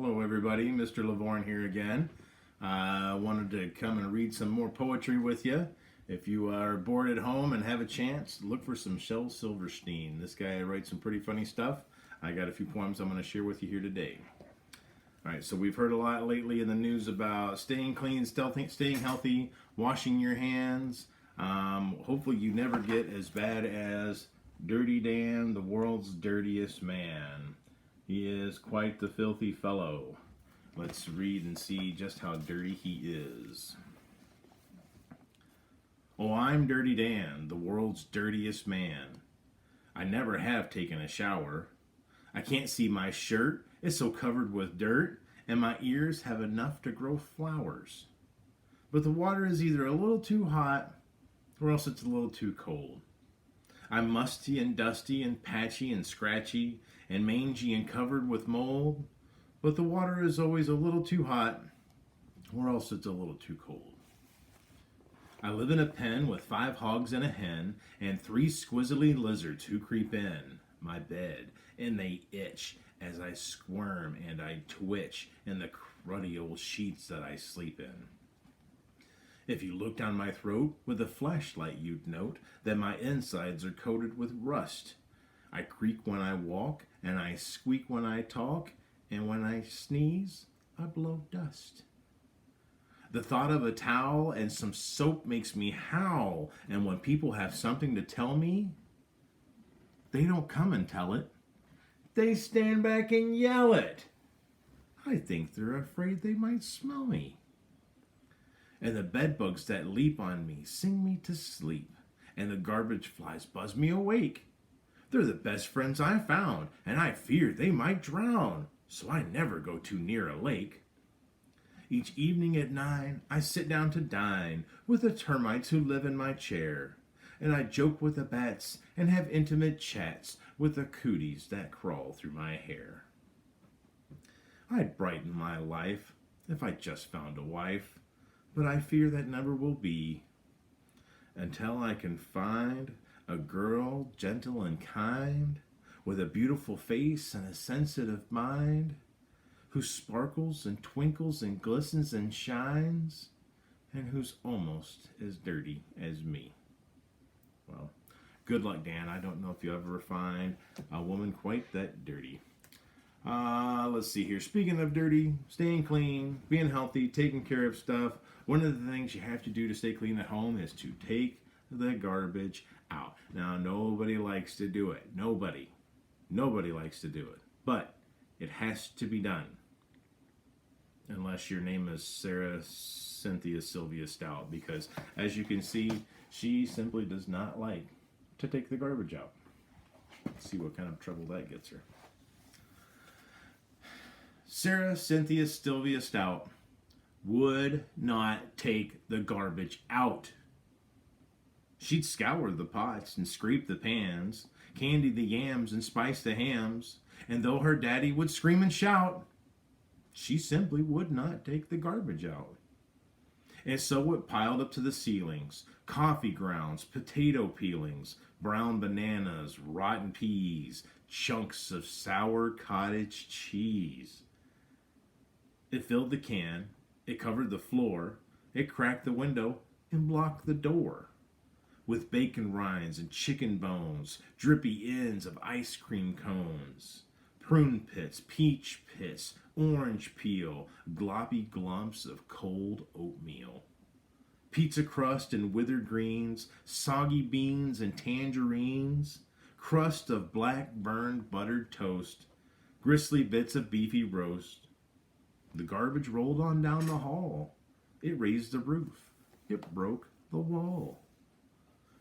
Hello, everybody. Mr. Lovorn here again. I wanted to come and read some more poetry with you. If you are bored at home and have a chance, look for some Shel Silverstein. This guy writes some pretty funny stuff. I got a few poems I'm going to share with you here today. All right, so we've heard a lot lately in the news about staying clean, staying healthy, washing your hands. Hopefully, you never get as bad as Dirty Dan, the world's dirtiest man. He is quite the filthy fellow. Let's read and see just how dirty he is. Oh, I'm Dirty Dan, the world's dirtiest man. I never have taken a shower. I can't see my shirt, it's so covered with dirt, and my ears have enough to grow flowers. But the water is either a little too hot, or else it's a little too cold. I'm musty and dusty and patchy and scratchy and mangy and covered with mold, but the water is always a little too hot, or else it's a little too cold. I live in a pen with 5 hogs and a hen, and 3 squizzly lizards who creep in my bed, and they itch as I squirm and I twitch in the cruddy old sheets that I sleep in. If you look down my throat with a flashlight, you'd note that my insides are coated with rust. I creak when I walk, and I squeak when I talk, and when I sneeze, I blow dust. The thought of a towel and some soap makes me howl, and when people have something to tell me, they don't come and tell it. They stand back and yell it. I think they're afraid they might smell me. And the bedbugs that leap on me sing me to sleep, and the garbage flies buzz me awake. They're the best friends I found, and I fear they might drown, so I never go too near a lake. Each evening at 9, I sit down to dine with the termites who live in my chair, and I joke with the bats and have intimate chats with the cooties that crawl through my hair. I'd brighten my life if I just found a wife, but I fear that never will be, until I can find a girl gentle and kind, with a beautiful face and a sensitive mind, who sparkles and twinkles and glistens and shines, and who's almost as dirty as me. Well, good luck, Dan. I don't know if you ever find a woman quite that dirty. Let's see here. Speaking of dirty, staying clean, being healthy, taking care of stuff, one of the things you have to do to stay clean at home is to take the garbage out. Now, nobody likes to do it. Nobody likes to do it. But it has to be done. Unless your name is Sarah Cynthia Sylvia Stout, because as you can see, she simply does not like to take the garbage out. Let's see what kind of trouble that gets her. Sarah Cynthia Sylvia Stout would not take the garbage out. She'd scour the pots and scrape the pans, candy the yams and spice the hams, and though her daddy would scream and shout, she simply would not take the garbage out. And so it piled up to the ceilings: coffee grounds, potato peelings, brown bananas, rotten peas, chunks of sour cottage cheese. It filled the can, it covered the floor, it cracked the window and blocked the door. With bacon rinds and chicken bones, drippy ends of ice cream cones, prune pits, peach pits, orange peel, gloppy glumps of cold oatmeal, pizza crust and withered greens, soggy beans and tangerines, crust of black burned buttered toast, gristly bits of beefy roast. The garbage rolled on down the hall. It raised the roof. It broke the wall.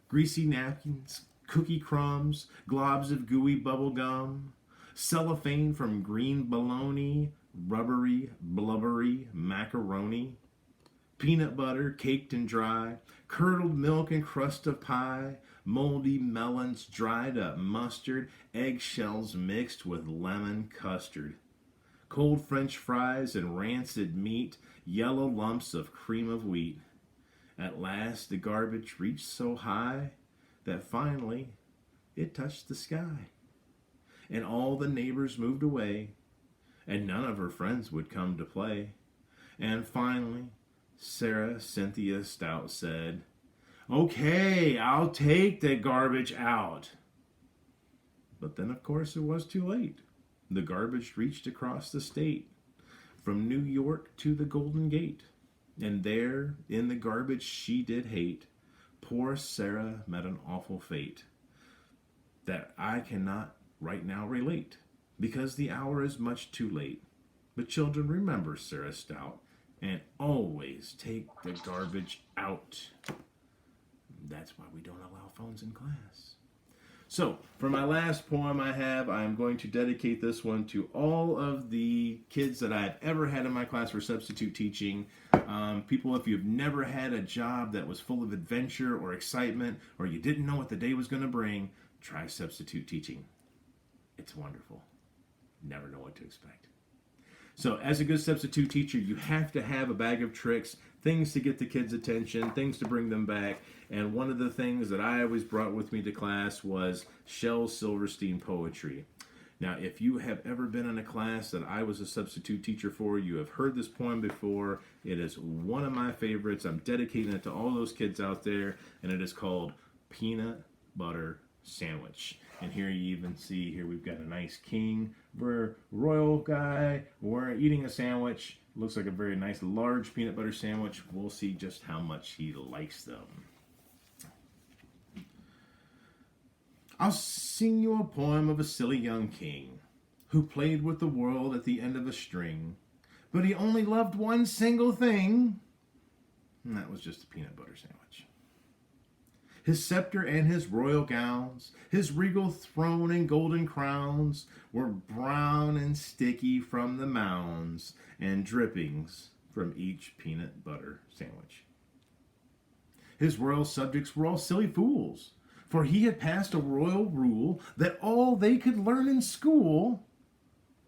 Greasy napkins, cookie crumbs, globs of gooey bubble gum, cellophane from green bologna, rubbery, blubbery macaroni, peanut butter caked and dry, curdled milk and crust of pie, moldy melons, dried up mustard, eggshells mixed with lemon custard, cold French fries and rancid meat, yellow lumps of cream of wheat. At last the garbage reached so high that finally it touched the sky. And all the neighbors moved away, and none of her friends would come to play. And finally, Sarah Cynthia Stout said, "Okay, I'll take the garbage out." But then, of course, it was too late. The garbage reached across the state, from New York to the Golden Gate. And there, in the garbage she did hate, poor Sarah met an awful fate that I cannot right now relate, because the hour is much too late. But children, remember Sarah Stout, and always take the garbage out. That's why we don't allow phones in class. So, for my last poem I'm going to dedicate this one to all of the kids that I've ever had in my class for substitute teaching. People, if you've never had a job that was full of adventure or excitement, or you didn't know what the day was going to bring, try substitute teaching. It's wonderful. Never know what to expect. So, as a good substitute teacher, you have to have a bag of tricks, things to get the kids' attention, things to bring them back. And one of the things that I always brought with me to class was Shel Silverstein poetry. Now, if you have ever been in a class that I was a substitute teacher for, you have heard this poem before. It is one of my favorites. I'm dedicating it to all those kids out there, and it is called Peanut Butter Sandwich. And here you even see, here we've got a nice king, we're royal guy, we're eating a sandwich. Looks like a very nice large peanut butter sandwich. We'll see just how much he likes them. I'll sing you a poem of a silly young king who played with the world at the end of a string, but he only loved one single thing, and that was just a peanut butter sandwich. His scepter and his royal gowns, his regal throne and golden crowns were brown and sticky from the mounds and drippings from each peanut butter sandwich. His royal subjects were all silly fools, for he had passed a royal rule that all they could learn in school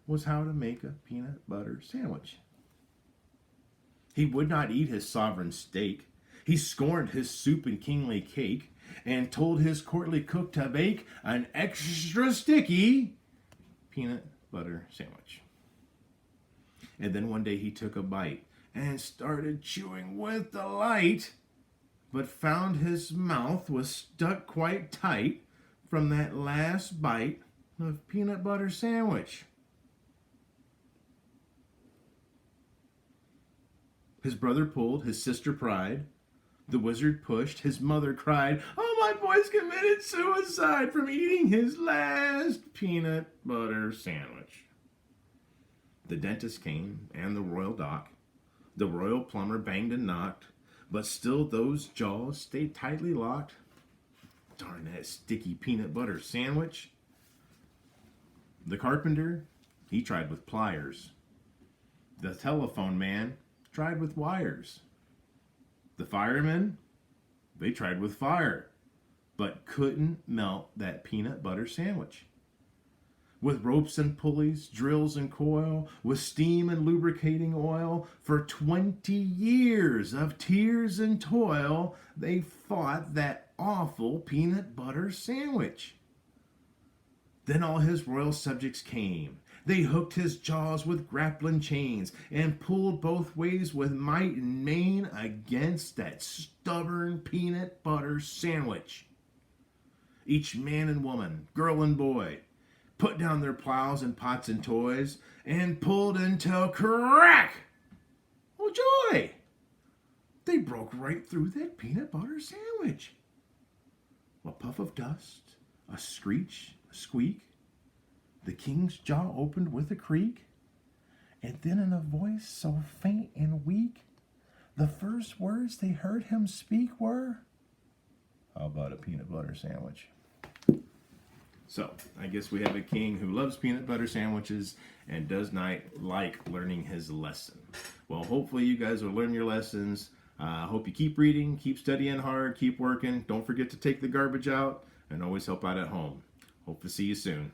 was how to make a peanut butter sandwich. He would not eat his sovereign steak. He scorned his soup and kingly cake, and told his courtly cook to bake an extra sticky peanut butter sandwich. And then one day he took a bite and started chewing with delight, but found his mouth was stuck quite tight from that last bite of peanut butter sandwich. His brother pulled, his sister pried, the wizard pushed, his mother cried, "Oh, my boy's committed suicide from eating his last peanut butter sandwich." The dentist came, and the royal doc. The royal plumber banged and knocked, but still those jaws stayed tightly locked. Darn that sticky peanut butter sandwich. The carpenter, he tried with pliers. The telephone man tried with wires. The firemen, they tried with fire, but couldn't melt that peanut butter sandwich. With ropes and pulleys, drills and coil, with steam and lubricating oil, for 20 years of tears and toil, they fought that awful peanut butter sandwich. Then all his royal subjects came. They hooked his jaws with grappling chains and pulled both ways with might and main against that stubborn peanut butter sandwich. Each man and woman, girl and boy, put down their plows and pots and toys and pulled until crack! Oh, joy! They broke right through that peanut butter sandwich. A puff of dust, a screech, a squeak. The king's jaw opened with a creak, and then in a voice so faint and weak, the first words they heard him speak were, "How about a peanut butter sandwich?" So, I guess we have a king who loves peanut butter sandwiches and does not like learning his lesson. Well, hopefully you guys will learn your lessons. Hope you keep reading, keep studying hard, keep working. Don't forget to take the garbage out, and always help out at home. Hope to see you soon.